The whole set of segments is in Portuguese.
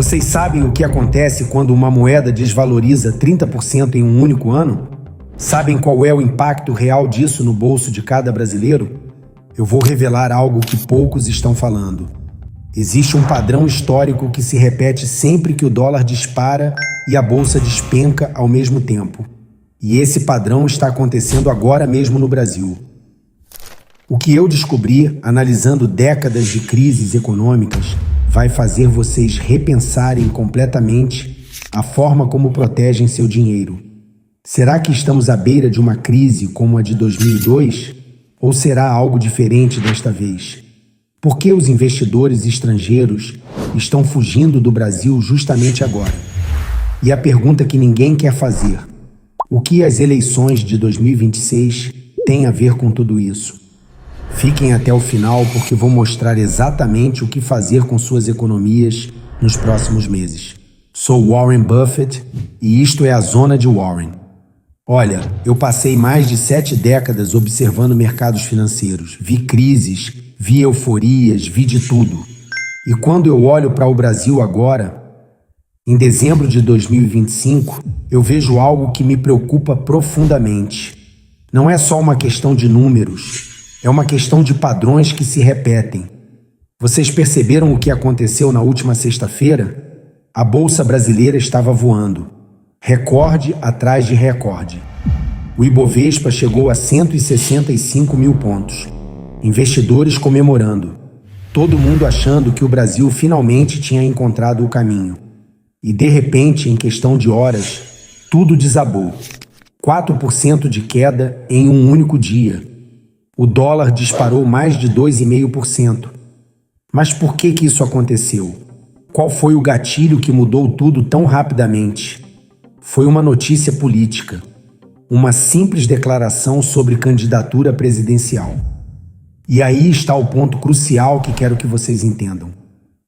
Vocês sabem o que acontece quando uma moeda desvaloriza 30% em um único ano? Sabem qual é o impacto real disso no bolso de cada brasileiro? Eu vou revelar algo que poucos estão falando. Existe um padrão histórico que se repete sempre que o dólar dispara e a bolsa despenca ao mesmo tempo. E esse padrão está acontecendo agora mesmo no Brasil. O que eu descobri, analisando décadas de crises econômicas, vai fazer vocês repensarem completamente a forma como protegem seu dinheiro. Será que estamos à beira de uma crise como a de 2002? Ou será algo diferente desta vez? Por que os investidores estrangeiros estão fugindo do Brasil justamente agora? E a pergunta que ninguém quer fazer: o que as eleições de 2026 têm a ver com tudo isso? Fiquem até o final porque vou mostrar exatamente o que fazer com suas economias nos próximos meses. Sou Warren Buffett e isto é a Zona de Warren. Olha, eu passei mais de 7 décadas observando mercados financeiros. Vi crises, vi euforias, vi de tudo. E quando eu olho para o Brasil agora, em dezembro de 2025, eu vejo algo que me preocupa profundamente. Não é só uma questão de números. É uma questão de padrões que se repetem. Vocês perceberam o que aconteceu na última sexta-feira? A Bolsa Brasileira estava voando. Recorde atrás de recorde. O Ibovespa chegou a 165 mil pontos. Investidores comemorando. Todo mundo achando que o Brasil finalmente tinha encontrado o caminho. E de repente, em questão de horas, tudo desabou. 4% de queda em um único dia. O dólar disparou mais de 2,5%. Mas por que isso aconteceu? Qual foi o gatilho que mudou tudo tão rapidamente? Foi uma notícia política. Uma simples declaração sobre candidatura presidencial. E aí está o ponto crucial que quero que vocês entendam.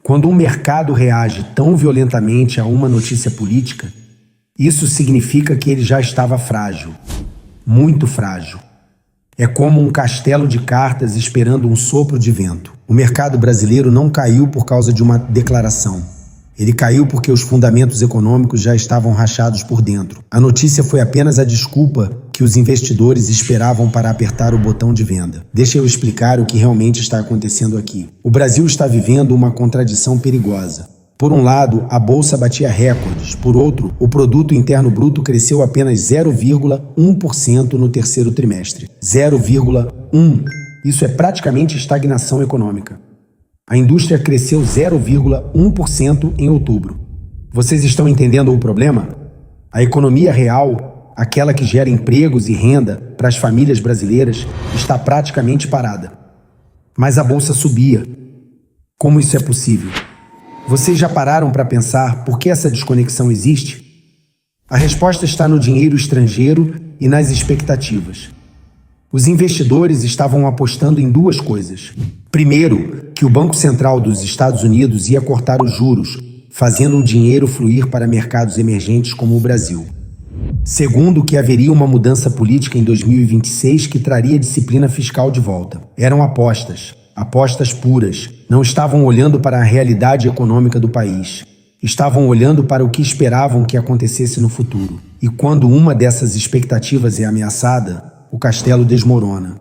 Quando um mercado reage tão violentamente a uma notícia política, isso significa que ele já estava frágil. Muito frágil. É como um castelo de cartas esperando um sopro de vento. O mercado brasileiro não caiu por causa de uma declaração. Ele caiu porque os fundamentos econômicos já estavam rachados por dentro. A notícia foi apenas a desculpa que os investidores esperavam para apertar o botão de venda. Deixa eu explicar o que realmente está acontecendo aqui. O Brasil está vivendo uma contradição perigosa. Por um lado, a bolsa batia recordes. Por outro, o produto interno bruto cresceu apenas 0,1% no terceiro trimestre. 0,1%. Isso é praticamente estagnação econômica. A indústria cresceu 0,1% em outubro. Vocês estão entendendo o problema? A economia real, aquela que gera empregos e renda para as famílias brasileiras, está praticamente parada. Mas a bolsa subia. Como isso é possível? Vocês já pararam para pensar por que essa desconexão existe? A resposta está no dinheiro estrangeiro e nas expectativas. Os investidores estavam apostando em duas coisas. Primeiro, que o Banco Central dos Estados Unidos ia cortar os juros, fazendo o dinheiro fluir para mercados emergentes como o Brasil. Segundo, que haveria uma mudança política em 2026 que traria disciplina fiscal de volta. Eram apostas. Apostas puras. Não estavam olhando para a realidade econômica do país. Estavam olhando para o que esperavam que acontecesse no futuro. E quando uma dessas expectativas é ameaçada, o castelo desmorona.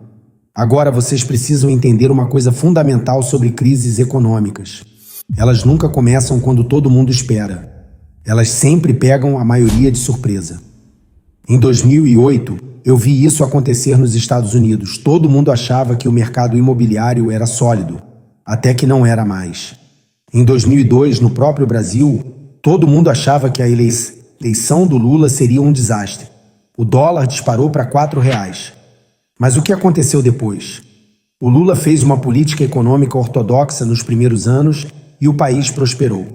Agora vocês precisam entender uma coisa fundamental sobre crises econômicas. Elas nunca começam quando todo mundo espera. Elas sempre pegam a maioria de surpresa. Em 2008, eu vi isso acontecer nos Estados Unidos. Todo mundo achava que o mercado imobiliário era sólido, até que não era mais. Em 2002, no próprio Brasil, todo mundo achava que a eleição do Lula seria um desastre. O dólar disparou para R$4. Mas o que aconteceu depois? O Lula fez uma política econômica ortodoxa nos primeiros anos e o país prosperou.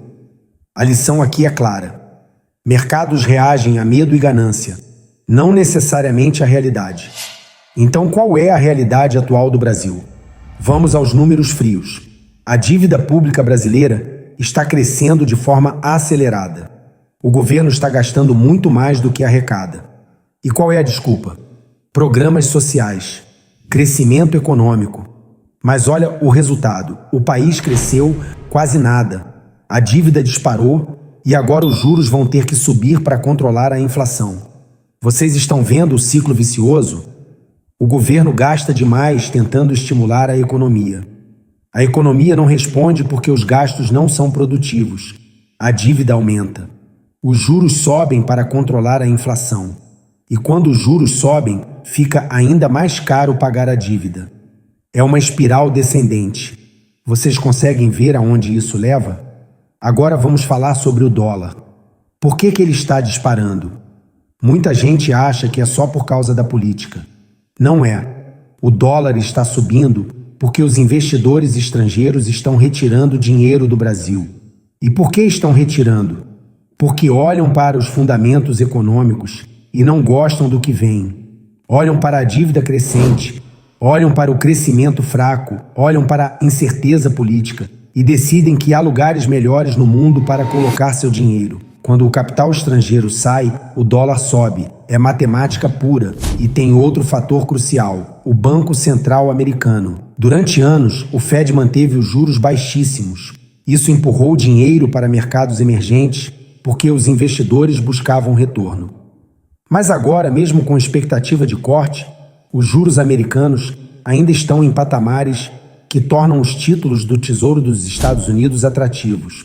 A lição aqui é clara. Mercados reagem a medo e ganância, não necessariamente à realidade. Então, qual é a realidade atual do Brasil? Vamos aos números frios. A dívida pública brasileira está crescendo de forma acelerada. O governo está gastando muito mais do que arrecada. E qual é a desculpa? Programas sociais, crescimento econômico. Mas olha o resultado. O país cresceu quase nada. A dívida disparou e agora os juros vão ter que subir para controlar a inflação. Vocês estão vendo o ciclo vicioso? O governo gasta demais tentando estimular a economia. A economia não responde porque os gastos não são produtivos. A dívida aumenta. Os juros sobem para controlar a inflação. E quando os juros sobem, fica ainda mais caro pagar a dívida. É uma espiral descendente. Vocês conseguem ver aonde isso leva? Agora vamos falar sobre o dólar. Por que ele está disparando? Muita gente acha que é só por causa da política. Não é. O dólar está subindo porque os investidores estrangeiros estão retirando dinheiro do Brasil. E por que estão retirando? Porque olham para os fundamentos econômicos e não gostam do que vem. Olham para a dívida crescente, olham para o crescimento fraco, olham para a incerteza política e decidem que há lugares melhores no mundo para colocar seu dinheiro. Quando o capital estrangeiro sai, o dólar sobe. É matemática pura e tem outro fator crucial: o Banco Central Americano. Durante anos, o Fed manteve os juros baixíssimos. Isso empurrou dinheiro para mercados emergentes porque os investidores buscavam retorno. Mas agora, mesmo com expectativa de corte, os juros americanos ainda estão em patamares que tornam os títulos do Tesouro dos Estados Unidos atrativos.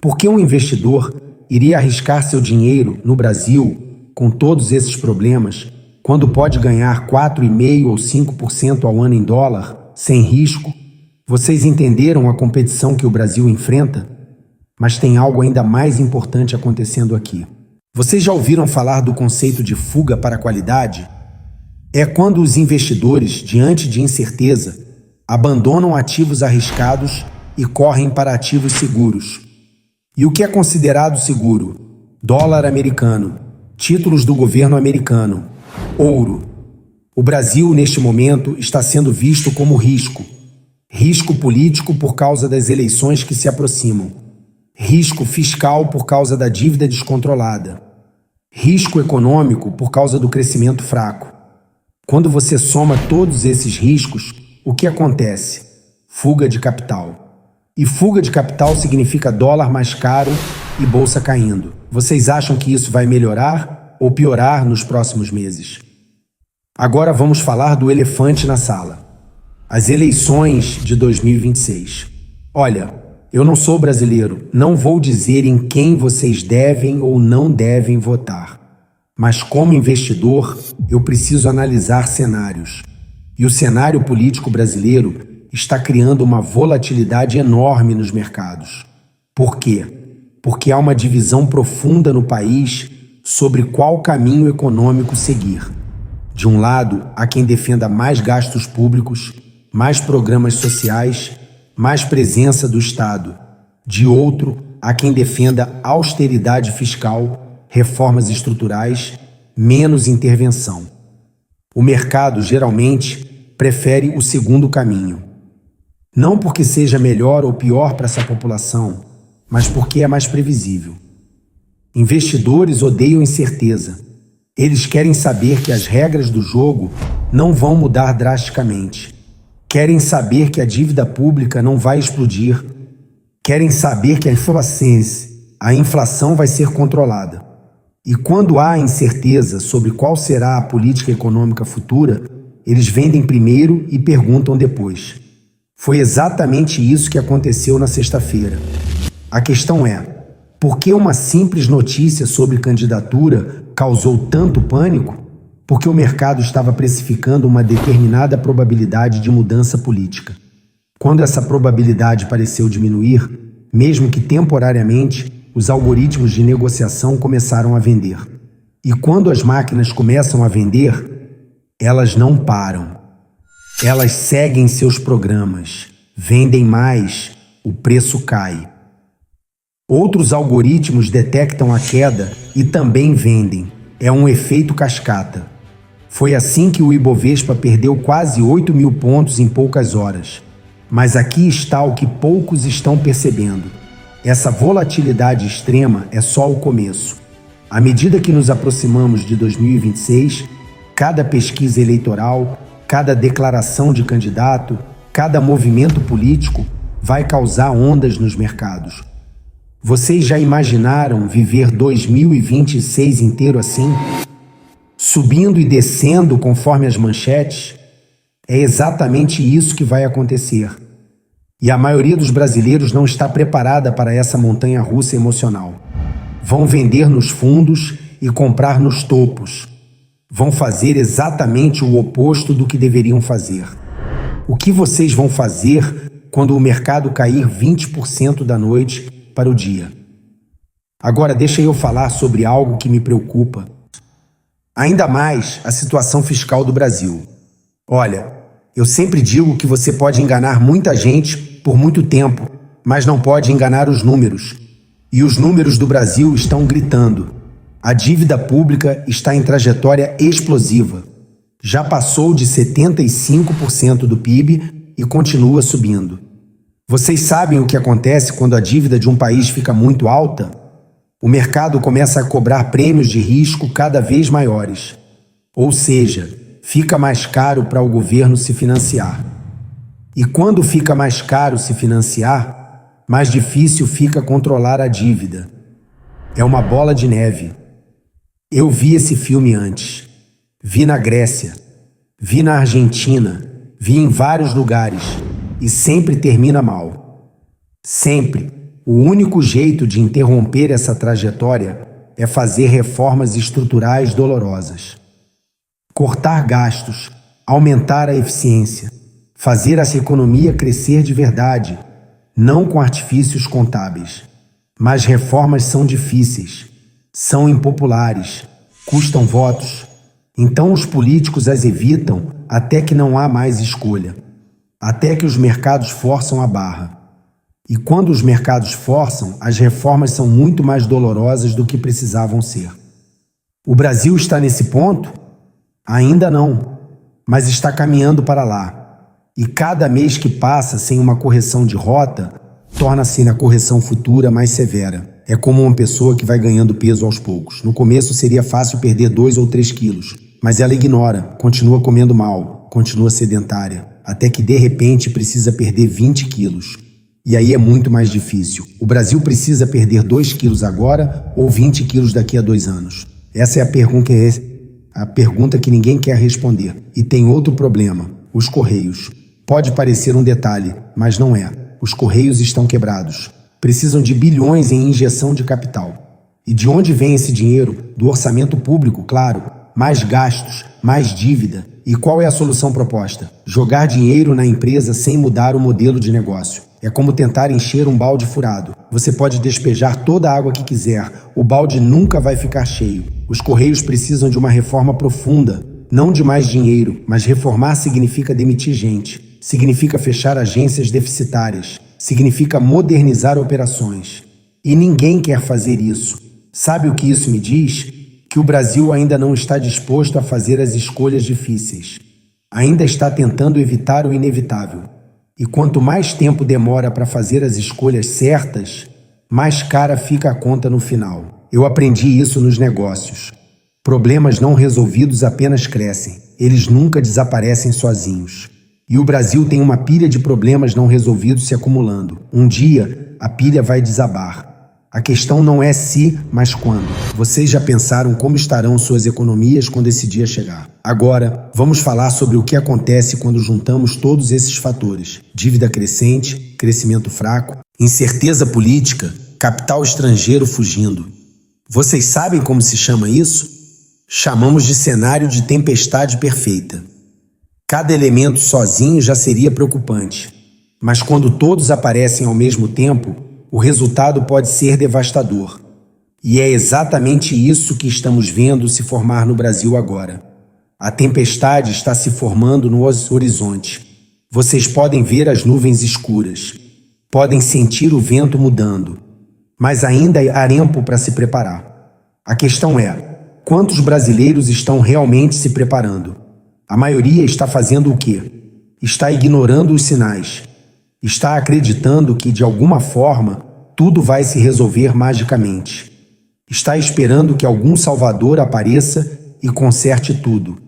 Por que um investidor iria arriscar seu dinheiro no Brasil com todos esses problemas, quando pode ganhar 4,5% ou 5% ao ano em dólar, sem risco? Vocês entenderam a competição que o Brasil enfrenta? Mas tem algo ainda mais importante acontecendo aqui. Vocês já ouviram falar do conceito de fuga para a qualidade? É quando os investidores, diante de incerteza, abandonam ativos arriscados e correm para ativos seguros. E o que é considerado seguro? Dólar americano, títulos do governo americano, ouro. O Brasil, neste momento, está sendo visto como risco. Risco político por causa das eleições que se aproximam. Risco fiscal por causa da dívida descontrolada. Risco econômico por causa do crescimento fraco. Quando você soma todos esses riscos, o que acontece? Fuga de capital. E fuga de capital significa dólar mais caro e bolsa caindo. Vocês acham que isso vai melhorar ou piorar nos próximos meses? Agora vamos falar do elefante na sala. As eleições de 2026. Olha, eu não sou brasileiro, não vou dizer em quem vocês devem ou não devem votar. Mas como investidor, eu preciso analisar cenários. E o cenário político brasileiro está criando uma volatilidade enorme nos mercados. Por quê? Porque há uma divisão profunda no país sobre qual caminho econômico seguir. De um lado, há quem defenda mais gastos públicos, mais programas sociais, mais presença do Estado. De outro, há quem defenda austeridade fiscal, reformas estruturais, menos intervenção. O mercado, geralmente, prefere o segundo caminho. Não porque seja melhor ou pior para essa população, mas porque é mais previsível. Investidores odeiam incerteza. Eles querem saber que as regras do jogo não vão mudar drasticamente. Querem saber que a dívida pública não vai explodir. Querem saber que a inflação vai ser controlada. E quando há incerteza sobre qual será a política econômica futura, eles vendem primeiro e perguntam depois. Foi exatamente isso que aconteceu na sexta-feira. A questão é, por que uma simples notícia sobre candidatura causou tanto pânico? Porque o mercado estava precificando uma determinada probabilidade de mudança política. Quando essa probabilidade pareceu diminuir, mesmo que temporariamente, os algoritmos de negociação começaram a vender. E quando as máquinas começam a vender, elas não param. Elas seguem seus programas, vendem mais, o preço cai. Outros algoritmos detectam a queda e também vendem. É um efeito cascata. Foi assim que o Ibovespa perdeu quase 8 mil pontos em poucas horas. Mas aqui está o que poucos estão percebendo. Essa volatilidade extrema é só o começo. À medida que nos aproximamos de 2026, cada pesquisa eleitoral, cada declaração de candidato, cada movimento político vai causar ondas nos mercados. Vocês já imaginaram viver 2026 inteiro assim? Subindo e descendo conforme as manchetes? É exatamente isso que vai acontecer. E a maioria dos brasileiros não está preparada para essa montanha-russa emocional. Vão vender nos fundos e comprar nos topos. Vão fazer exatamente o oposto do que deveriam fazer. O que vocês vão fazer quando o mercado cair 20% da noite para o dia? Agora deixa eu falar sobre algo que me preocupa. Ainda mais a situação fiscal do Brasil. Olha, eu sempre digo que você pode enganar muita gente por muito tempo, mas não pode enganar os números. E os números do Brasil estão gritando. A dívida pública está em trajetória explosiva. Já passou de 75% do PIB e continua subindo. Vocês sabem o que acontece quando a dívida de um país fica muito alta? O mercado começa a cobrar prêmios de risco cada vez maiores. Ou seja, fica mais caro para o governo se financiar. E quando fica mais caro se financiar, mais difícil fica controlar a dívida. É uma bola de neve. Eu vi esse filme antes. Vi na Grécia, vi na Argentina, vi em vários lugares e sempre termina mal. Sempre. O único jeito de interromper essa trajetória é fazer reformas estruturais dolorosas. Cortar gastos, aumentar a eficiência, fazer essa economia crescer de verdade, não com artifícios contábeis. Mas reformas são difíceis, são impopulares, custam votos. Então os políticos as evitam até que não há mais escolha, até que os mercados forçam a barra. E quando os mercados forçam, as reformas são muito mais dolorosas do que precisavam ser. O Brasil está nesse ponto? Ainda não, mas está caminhando para lá. E cada mês que passa sem uma correção de rota, torna-se na correção futura mais severa. É como uma pessoa que vai ganhando peso aos poucos. No começo seria fácil perder 2 ou 3 quilos, mas ela ignora, continua comendo mal, continua sedentária, até que de repente precisa perder 20 quilos. E aí é muito mais difícil. O Brasil precisa perder 2 quilos agora ou 20 quilos daqui a 2 anos? Essa é a pergunta que ninguém quer responder. E tem outro problema, os Correios. Pode parecer um detalhe, mas não é. Os Correios estão quebrados. Precisam de bilhões em injeção de capital. E de onde vem esse dinheiro? Do orçamento público, claro. Mais gastos, mais dívida. E qual é a solução proposta? Jogar dinheiro na empresa sem mudar o modelo de negócio. É como tentar encher um balde furado. Você pode despejar toda a água que quiser. O balde nunca vai ficar cheio. Os Correios precisam de uma reforma profunda. Não de mais dinheiro, mas reformar significa demitir gente. Significa fechar agências deficitárias. Significa modernizar operações. E ninguém quer fazer isso. Sabe o que isso me diz? Que o Brasil ainda não está disposto a fazer as escolhas difíceis. Ainda está tentando evitar o inevitável. E quanto mais tempo demora para fazer as escolhas certas, mais cara fica a conta no final. Eu aprendi isso nos negócios. Problemas não resolvidos apenas crescem. Eles nunca desaparecem sozinhos. E o Brasil tem uma pilha de problemas não resolvidos se acumulando. Um dia, a pilha vai desabar. A questão não é se, mas quando. Vocês já pensaram como estarão suas economias quando esse dia chegar? Agora, vamos falar sobre o que acontece quando juntamos todos esses fatores. Dívida crescente, crescimento fraco, incerteza política, capital estrangeiro fugindo. Vocês sabem como se chama isso? Chamamos de cenário de tempestade perfeita. Cada elemento sozinho já seria preocupante. Mas quando todos aparecem ao mesmo tempo, o resultado pode ser devastador. E é exatamente isso que estamos vendo se formar no Brasil agora. A tempestade está se formando no horizonte. Vocês podem ver as nuvens escuras. Podem sentir o vento mudando. Mas ainda há tempo para se preparar. A questão é, quantos brasileiros estão realmente se preparando? A maioria está fazendo o quê? Está ignorando os sinais. Está acreditando que, de alguma forma, tudo vai se resolver magicamente. Está esperando que algum salvador apareça e conserte tudo.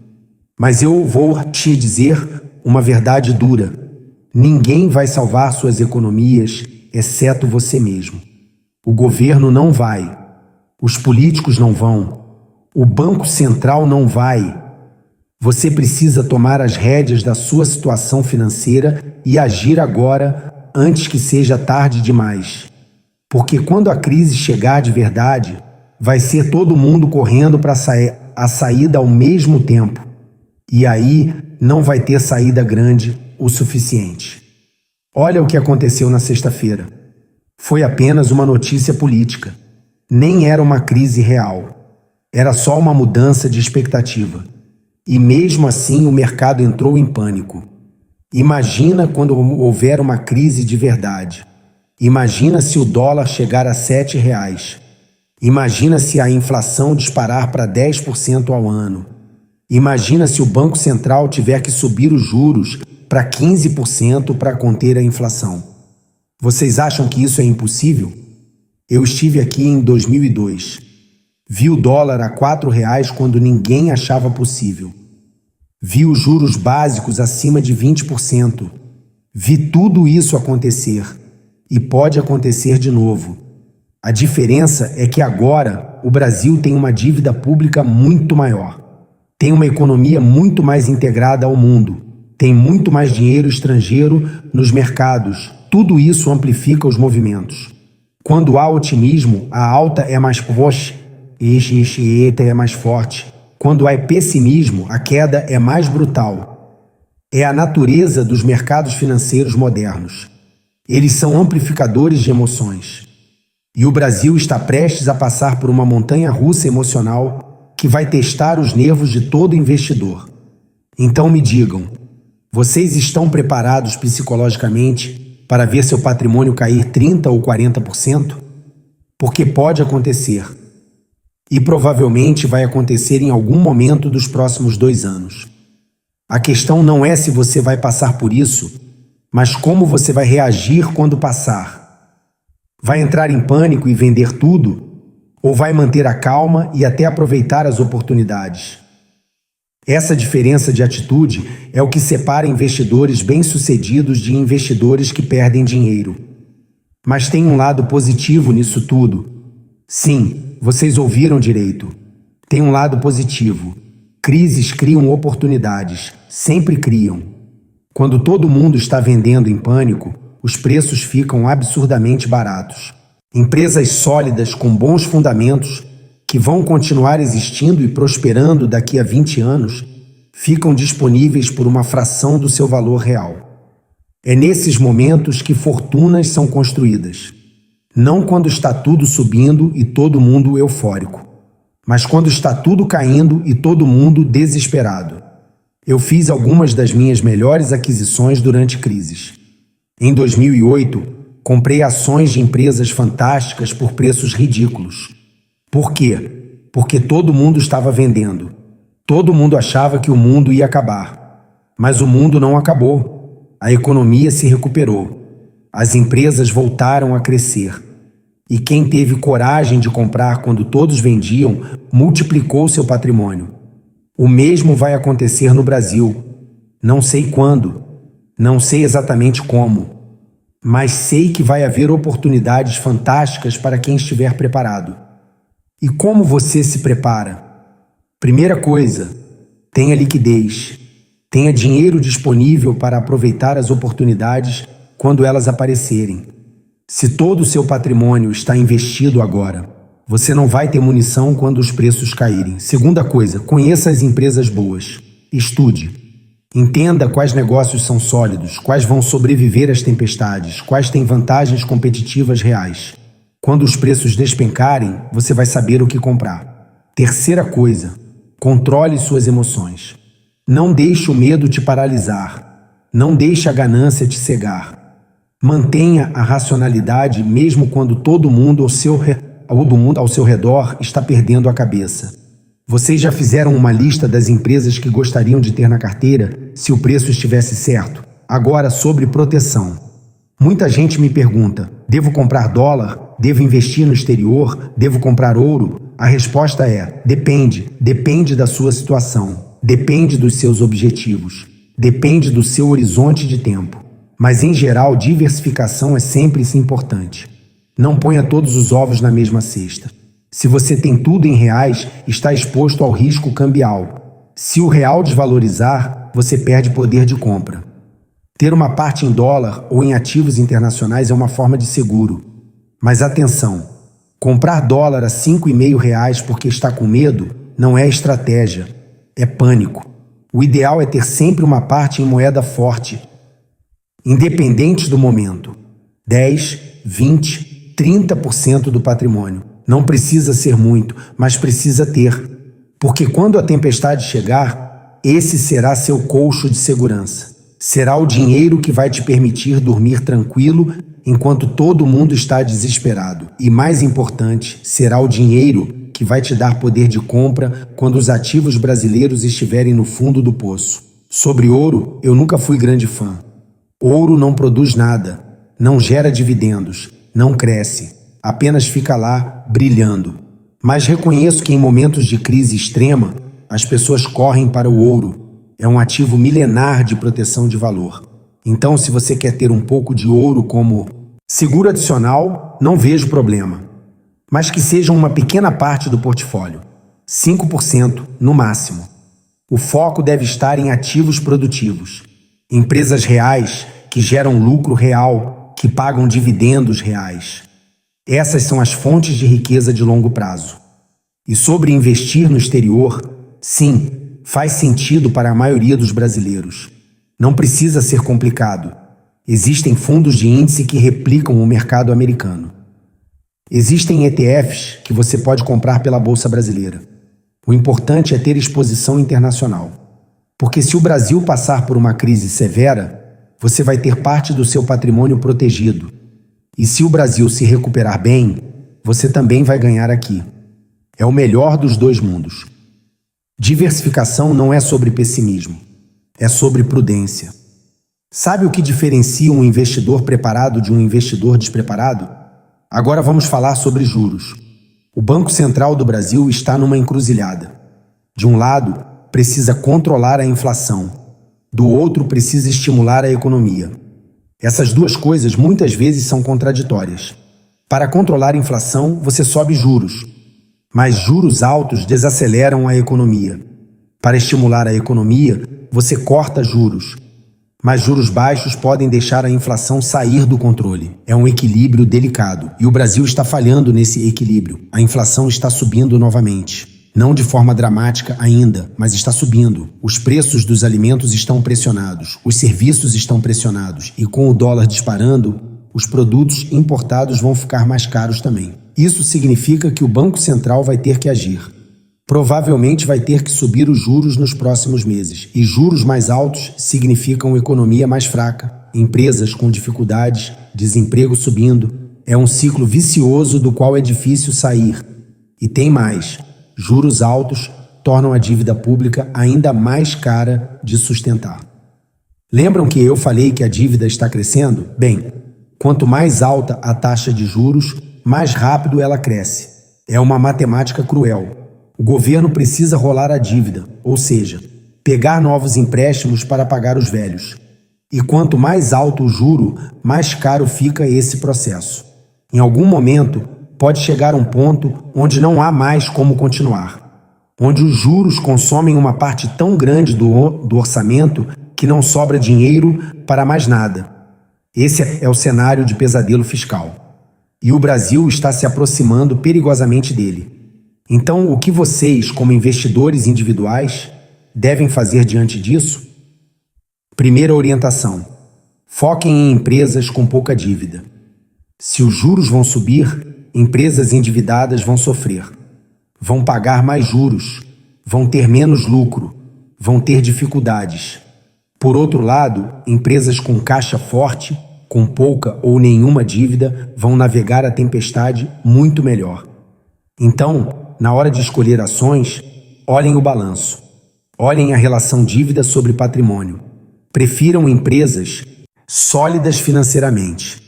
Mas eu vou te dizer uma verdade dura. Ninguém vai salvar suas economias, exceto você mesmo. O governo não vai. Os políticos não vão. O Banco Central não vai. Você precisa tomar as rédeas da sua situação financeira e agir agora, antes que seja tarde demais. Porque quando a crise chegar de verdade, vai ser todo mundo correndo para a saída ao mesmo tempo. E aí não vai ter saída grande o suficiente. Olha o que aconteceu na sexta-feira. Foi apenas uma notícia política. Nem era uma crise real. Era só uma mudança de expectativa. E mesmo assim o mercado entrou em pânico. Imagina quando houver uma crise de verdade. Imagina se o dólar chegar a R$7. Imagina se a inflação disparar para 10% ao ano. Imagina se o Banco Central tiver que subir os juros para 15% para conter a inflação. Vocês acham que isso é impossível? Eu estive aqui em 2002. Vi o dólar a R$4 quando ninguém achava possível. Vi os juros básicos acima de 20%. Vi tudo isso acontecer. E pode acontecer de novo. A diferença é que agora o Brasil tem uma dívida pública muito maior. Tem uma economia muito mais integrada ao mundo. Tem muito mais dinheiro estrangeiro nos mercados. Tudo isso amplifica os movimentos. Quando há otimismo, a alta é mais forte. É mais forte. Quando há pessimismo, a queda é mais brutal. É a natureza dos mercados financeiros modernos. Eles são amplificadores de emoções. E o Brasil está prestes a passar por uma montanha-russa emocional que vai testar os nervos de todo investidor. Então me digam, vocês estão preparados psicologicamente para ver seu patrimônio cair 30% ou 40%? Porque pode acontecer. E provavelmente vai acontecer em algum momento dos próximos 2 anos. A questão não é se você vai passar por isso, mas como você vai reagir quando passar. Vai entrar em pânico e vender tudo? Ou vai manter a calma e até aproveitar as oportunidades? Essa diferença de atitude é o que separa investidores bem-sucedidos de investidores que perdem dinheiro. Mas tem um lado positivo nisso tudo. Sim, vocês ouviram direito. Tem um lado positivo. Crises criam oportunidades, sempre criam. Quando todo mundo está vendendo em pânico, os preços ficam absurdamente baratos. Empresas sólidas com bons fundamentos, que vão continuar existindo e prosperando daqui a 20 anos, ficam disponíveis por uma fração do seu valor real. É nesses momentos que fortunas são construídas. Não quando está tudo subindo e todo mundo eufórico, mas quando está tudo caindo e todo mundo desesperado. Eu fiz algumas das minhas melhores aquisições durante crises. Em 2008, comprei ações de empresas fantásticas por preços ridículos. Por quê? Porque todo mundo estava vendendo. Todo mundo achava que o mundo ia acabar. Mas o mundo não acabou. A economia se recuperou. As empresas voltaram a crescer. E quem teve coragem de comprar quando todos vendiam, multiplicou seu patrimônio. O mesmo vai acontecer no Brasil. Não sei quando, não sei exatamente como, mas sei que vai haver oportunidades fantásticas para quem estiver preparado. E como você se prepara? Primeira coisa, tenha liquidez. Tenha dinheiro disponível para aproveitar as oportunidades quando elas aparecerem. Se todo o seu patrimônio está investido agora, você não vai ter munição quando os preços caírem. Segunda coisa, conheça as empresas boas. Estude. Entenda quais negócios são sólidos, quais vão sobreviver às tempestades, quais têm vantagens competitivas reais. Quando os preços despencarem, você vai saber o que comprar. Terceira coisa, controle suas emoções. Não deixe o medo te paralisar. Não deixe a ganância te cegar. Mantenha a racionalidade mesmo quando todo mundo ao seu redor está perdendo a cabeça. Vocês já fizeram uma lista das empresas que gostariam de ter na carteira se o preço estivesse certo? Agora, sobre proteção. Muita gente me pergunta, devo comprar dólar? Devo investir no exterior? Devo comprar ouro? A resposta é, depende. Depende da sua situação. Depende dos seus objetivos. Depende do seu horizonte de tempo. Mas, em geral, diversificação é sempre importante. Não ponha todos os ovos na mesma cesta. Se você tem tudo em reais, está exposto ao risco cambial. Se o real desvalorizar, você perde poder de compra. Ter uma parte em dólar ou em ativos internacionais é uma forma de seguro. Mas atenção, comprar dólar a R$ 5,5 porque está com medo não é estratégia, é pânico. O ideal é ter sempre uma parte em moeda forte, independente do momento. 10, 20, 30% do patrimônio. Não precisa ser muito, mas precisa ter. Porque quando a tempestade chegar, esse será seu colcho de segurança. Será o dinheiro que vai te permitir dormir tranquilo enquanto todo mundo está desesperado. E mais importante, será o dinheiro que vai te dar poder de compra quando os ativos brasileiros estiverem no fundo do poço. Sobre ouro, eu nunca fui grande fã. Ouro não produz nada, não gera dividendos, não cresce, apenas fica lá brilhando. Mas reconheço que em momentos de crise extrema, as pessoas correm para o ouro. É um ativo milenar de proteção de valor. Então, se você quer ter um pouco de ouro como seguro adicional, não vejo problema. Mas que seja uma pequena parte do portfólio, 5% no máximo. O foco deve estar em ativos produtivos, empresas reais que geram lucro real, que pagam dividendos reais. Essas são as fontes de riqueza de longo prazo. E sobre investir no exterior, sim, faz sentido para a maioria dos brasileiros. Não precisa ser complicado. Existem fundos de índice que replicam o mercado americano. Existem ETFs que você pode comprar pela Bolsa Brasileira. O importante é ter exposição internacional. Porque se o Brasil passar por uma crise severa, você vai ter parte do seu patrimônio protegido. E se o Brasil se recuperar bem, você também vai ganhar aqui. É o melhor dos dois mundos. Diversificação não é sobre pessimismo, é sobre prudência. Sabe o que diferencia um investidor preparado de um investidor despreparado? Agora vamos falar sobre juros. O Banco Central do Brasil está numa encruzilhada. De um lado, precisa controlar a inflação. Do outro, precisa estimular a economia. Essas duas coisas muitas vezes são contraditórias. Para controlar a inflação, você sobe juros. Mas juros altos desaceleram a economia. Para estimular a economia, você corta juros. Mas juros baixos podem deixar a inflação sair do controle. É um equilíbrio delicado. E o Brasil está falhando nesse equilíbrio. A inflação está subindo novamente. Não de forma dramática ainda, mas está subindo. Os preços dos alimentos estão pressionados. Os serviços estão pressionados. E com o dólar disparando, os produtos importados vão ficar mais caros também. Isso significa que o Banco Central vai ter que agir. Provavelmente vai ter que subir os juros nos próximos meses. E juros mais altos significam economia mais fraca, empresas com dificuldades, desemprego subindo. É um ciclo vicioso do qual é difícil sair. E tem mais. Juros altos tornam a dívida pública ainda mais cara de sustentar. Lembram que eu falei que a dívida está crescendo? Bem, quanto mais alta a taxa de juros, mais rápido ela cresce. É uma matemática cruel. O governo precisa rolar a dívida, ou seja, pegar novos empréstimos para pagar os velhos. E quanto mais alto o juro, mais caro fica esse processo. Em algum momento, pode chegar um ponto onde não há mais como continuar. Onde os juros consomem uma parte tão grande do orçamento que não sobra dinheiro para mais nada. Esse é o cenário de pesadelo fiscal. E o Brasil está se aproximando perigosamente dele. Então, o que vocês, como investidores individuais, devem fazer diante disso? Primeira orientação: foquem em empresas com pouca dívida. Se os juros vão subir, empresas endividadas vão sofrer. Vão pagar mais juros, vão ter menos lucro, vão ter dificuldades. Por outro lado, empresas com caixa forte, com pouca ou nenhuma dívida, vão navegar a tempestade muito melhor. Então, na hora de escolher ações, olhem o balanço. Olhem a relação dívida sobre patrimônio. Prefiram empresas sólidas financeiramente.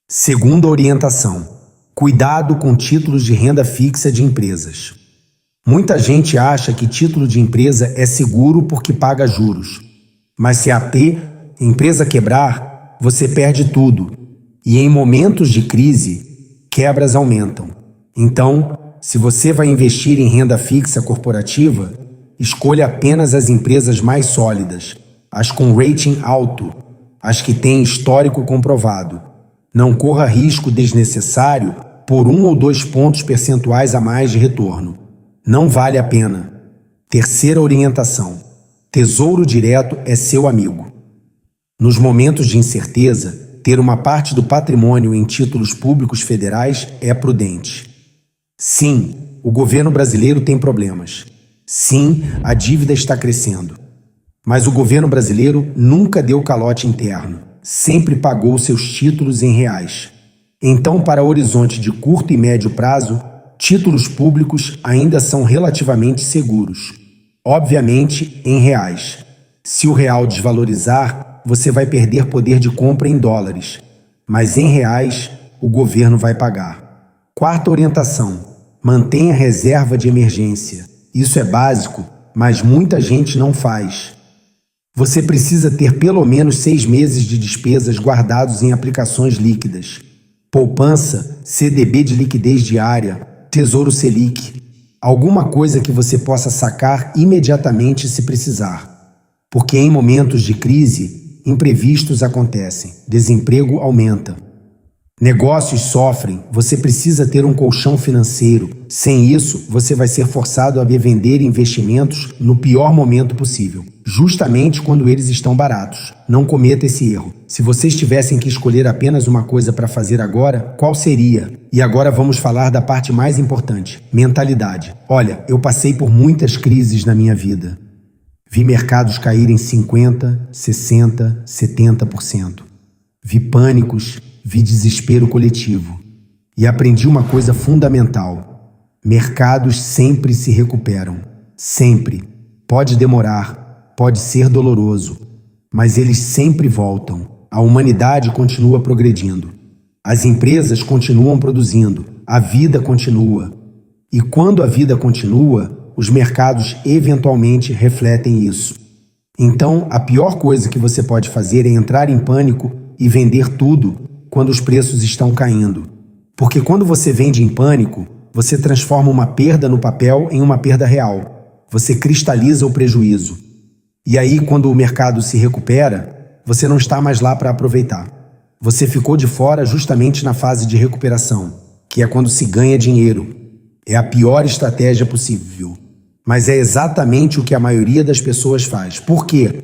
Segunda orientação: cuidado com títulos de renda fixa de empresas. Muita gente acha que título de empresa é seguro porque paga juros. Mas se a empresa quebrar, você perde tudo. E em momentos de crise, quebras aumentam. Então, se você vai investir em renda fixa corporativa, escolha apenas as empresas mais sólidas, as com rating alto, as que têm histórico comprovado. Não corra risco desnecessário por 1 ou 2 pontos percentuais a mais de retorno. Não vale a pena. Terceira orientação: Tesouro Direto é seu amigo. Nos momentos de incerteza, ter uma parte do patrimônio em títulos públicos federais é prudente. Sim, o governo brasileiro tem problemas. Sim, a dívida está crescendo. Mas o governo brasileiro nunca deu calote interno, sempre pagou seus títulos em reais. Então, para horizonte de curto e médio prazo, títulos públicos ainda são relativamente seguros. Obviamente, em reais. Se o real desvalorizar, você vai perder poder de compra em dólares. Mas em reais, o governo vai pagar. Quarta orientação: mantenha reserva de emergência. Isso é básico, mas muita gente não faz. Você precisa ter pelo menos 6 meses de despesas guardados em aplicações líquidas. Poupança, CDB de liquidez diária, Tesouro Selic. Alguma coisa que você possa sacar imediatamente se precisar. Porque em momentos de crise, imprevistos acontecem, desemprego aumenta. Negócios sofrem, você precisa ter um colchão financeiro. Sem isso, você vai ser forçado a vender investimentos no pior momento possível, justamente quando eles estão baratos. Não cometa esse erro. Se vocês tivessem que escolher apenas uma coisa para fazer agora, qual seria? E agora vamos falar da parte mais importante: mentalidade. Olha, eu passei por muitas crises na minha vida. Vi mercados caírem 50%, 60%, 70%. Vi pânicos, vi desespero coletivo. E aprendi uma coisa fundamental: mercados sempre se recuperam. Sempre. Pode demorar, pode ser doloroso, mas eles sempre voltam. A humanidade continua progredindo. As empresas continuam produzindo. A vida continua. E quando a vida continua, os mercados eventualmente refletem isso. Então, a pior coisa que você pode fazer é entrar em pânico e vender tudo quando os preços estão caindo. Porque quando você vende em pânico, você transforma uma perda no papel em uma perda real. Você cristaliza o prejuízo. E aí, quando o mercado se recupera, você não está mais lá para aproveitar. Você ficou de fora justamente na fase de recuperação, que é quando se ganha dinheiro. É a pior estratégia possível. Mas é exatamente o que a maioria das pessoas faz. Por quê?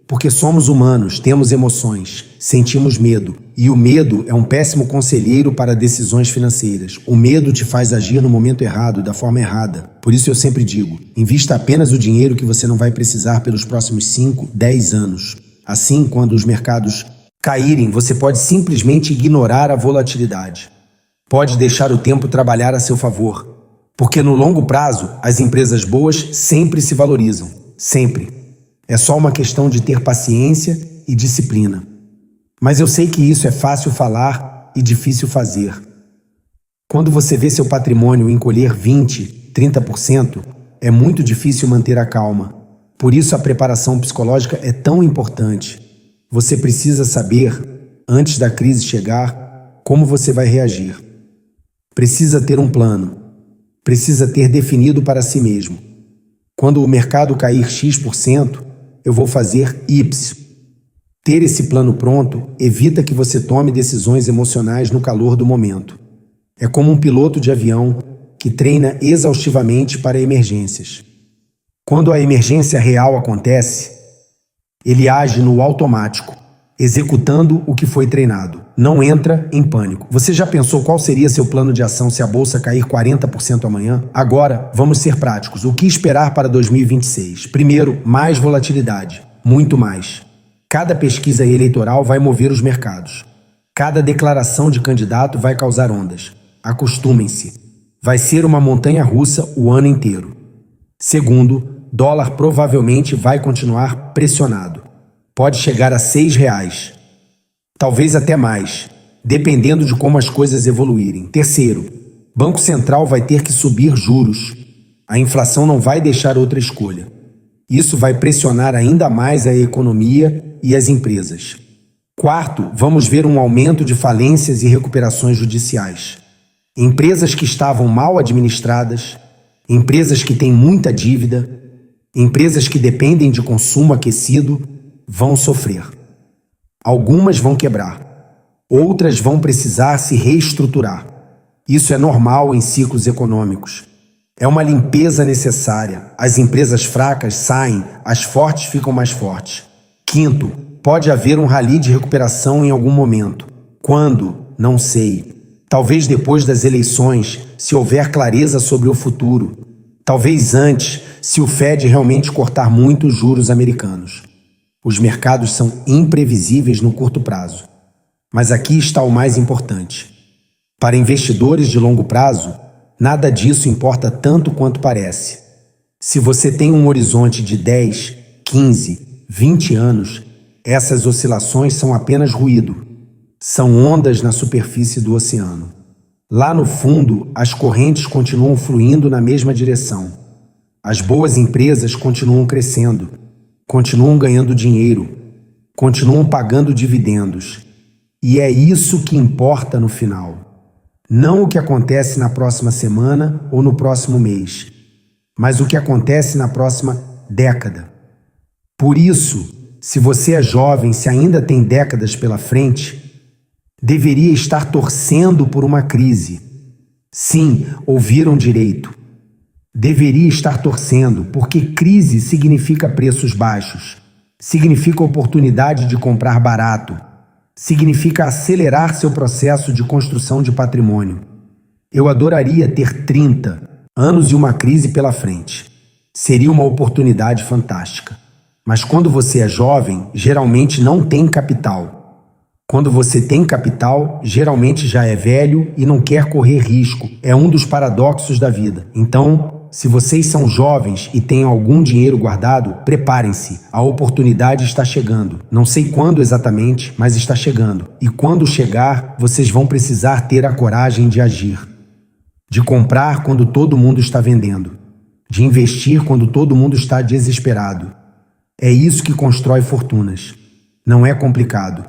Porque somos humanos, temos emoções, sentimos medo. E o medo é um péssimo conselheiro para decisões financeiras. O medo te faz agir no momento errado, da forma errada. Por isso eu sempre digo: invista apenas o dinheiro que você não vai precisar pelos próximos 5, 10 anos. Assim, quando os mercados caírem, você pode simplesmente ignorar a volatilidade. Pode deixar o tempo trabalhar a seu favor. Porque no longo prazo, as empresas boas sempre se valorizam. Sempre. É só uma questão de ter paciência e disciplina. Mas eu sei que isso é fácil falar e difícil fazer. Quando você vê seu patrimônio encolher 20%, 30%, é muito difícil manter a calma. Por isso a preparação psicológica é tão importante. Você precisa saber, antes da crise chegar, como você vai reagir. Precisa ter um plano. Precisa ter definido para si mesmo: quando o mercado cair X%, eu vou fazer Y. Ter esse plano pronto evita que você tome decisões emocionais no calor do momento. É como um piloto de avião que treina exaustivamente para emergências. Quando a emergência real acontece, ele age no automático, executando o que foi treinado. Não entra em pânico. Você já pensou qual seria seu plano de ação se a bolsa cair 40% amanhã? Agora, vamos ser práticos. O que esperar para 2026? Primeiro, mais volatilidade. Muito mais. Cada pesquisa eleitoral vai mover os mercados. Cada declaração de candidato vai causar ondas. Acostumem-se. Vai ser uma montanha-russa o ano inteiro. Segundo, dólar provavelmente vai continuar pressionado. Pode chegar a R$6. Talvez até mais, dependendo de como as coisas evoluírem. Terceiro, Banco Central vai ter que subir juros. A inflação não vai deixar outra escolha. Isso vai pressionar ainda mais a economia e as empresas. Quarto, vamos ver um aumento de falências e recuperações judiciais. Empresas que estavam mal administradas, empresas que têm muita dívida, empresas que dependem de consumo aquecido vão sofrer. Algumas vão quebrar, outras vão precisar se reestruturar. Isso é normal em ciclos econômicos. É uma limpeza necessária. As empresas fracas saem, as fortes ficam mais fortes. Quinto, pode haver um rally de recuperação em algum momento. Quando? Não sei. Talvez depois das eleições, se houver clareza sobre o futuro. Talvez antes, se o Fed realmente cortar muito os juros americanos. Os mercados são imprevisíveis no curto prazo. Mas aqui está o mais importante. Para investidores de longo prazo, nada disso importa tanto quanto parece. Se você tem um horizonte de 10, 15, 20 anos, essas oscilações são apenas ruído. São ondas na superfície do oceano. Lá no fundo, as correntes continuam fluindo na mesma direção. As boas empresas continuam crescendo, continuam ganhando dinheiro, continuam pagando dividendos. E é isso que importa no final. Não o que acontece na próxima semana ou no próximo mês, mas o que acontece na próxima década. Por isso, se você é jovem, se ainda tem décadas pela frente, deveria estar torcendo por uma crise. Sim, ouviram direito. Deveria estar torcendo, porque crise significa preços baixos, significa oportunidade de comprar barato, significa acelerar seu processo de construção de patrimônio. Eu adoraria ter 30 anos e uma crise pela frente. Seria uma oportunidade fantástica. Mas quando você é jovem, geralmente não tem capital. Quando você tem capital, geralmente já é velho e não quer correr risco. É um dos paradoxos da vida. Então, se vocês são jovens e têm algum dinheiro guardado, preparem-se. A oportunidade está chegando. Não sei quando exatamente, mas está chegando. E quando chegar, vocês vão precisar ter a coragem de agir. De comprar quando todo mundo está vendendo. De investir quando todo mundo está desesperado. É isso que constrói fortunas. Não é complicado.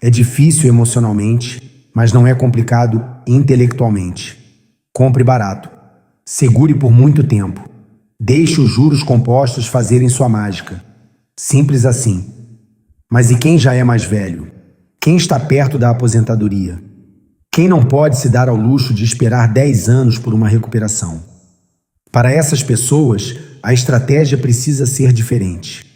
É difícil emocionalmente, mas não é complicado intelectualmente. Compre barato. Segure por muito tempo. Deixe os juros compostos fazerem sua mágica. Simples assim. Mas e quem já é mais velho? Quem está perto da aposentadoria? Quem não pode se dar ao luxo de esperar 10 anos por uma recuperação? Para essas pessoas, a estratégia precisa ser diferente.